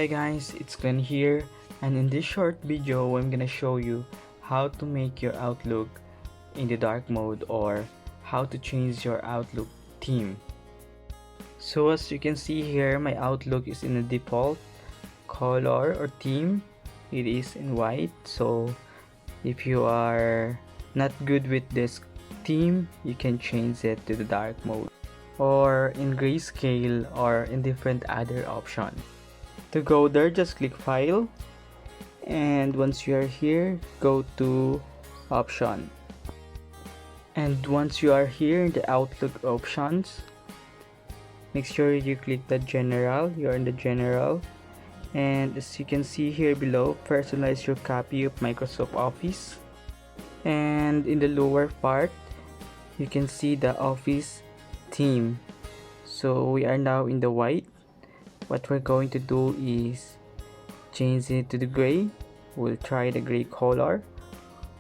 Hi guys, it's Glenn here, and in this short video I'm gonna show you how to make your Outlook in the dark mode or how to change your Outlook theme. So as you can see here, my Outlook is in the default color or theme. It is in white, so if you are not good with this theme, you can change it to the dark mode or in grayscale or in different other option. To go there, just click File, and once you are here, go to Option. And once you are here in the Outlook options, make sure you click the General. You're in the General, and as you can see here below, personalize your copy of Microsoft Office. And in the lower part, you can see the Office theme. So we are now in the white. What we're going to do is change it to the gray. We'll try the gray color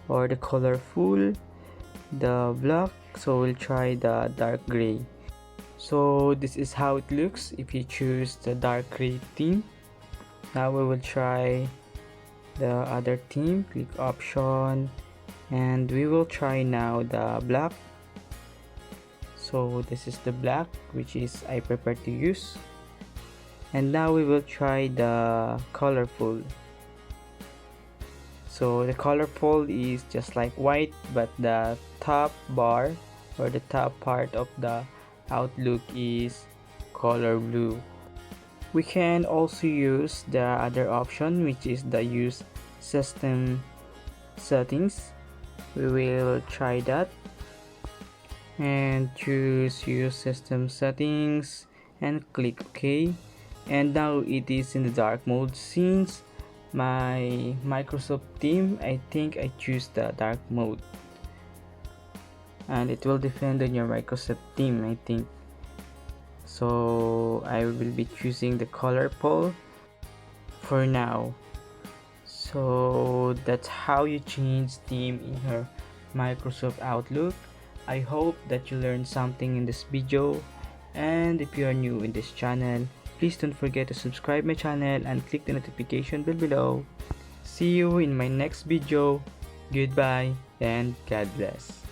or the colorful, the black, so we'll try the dark gray. So this is how it looks if you choose the dark gray theme. Now we will try the other theme. Click option, and we will try now the black. So this is the black, which is I prefer to use. And now we will try the colorful. So the colorful is just like white, but the top bar or the top part of the Outlook is color blue. We can also use the other option, which is the use system settings. We will try that and choose use system settings and click OK. And now it is in the dark mode. Since my Microsoft theme, I think I choose the dark mode, and it will depend on your Microsoft theme, I think. So I will be choosing the colorful for now. So that's how you change theme in your Microsoft Outlook. I hope that you learned something in this video, and if you are new in this channel, please don't forget to subscribe my channel and click the notification bell below. See you in my next video. Goodbye and God bless.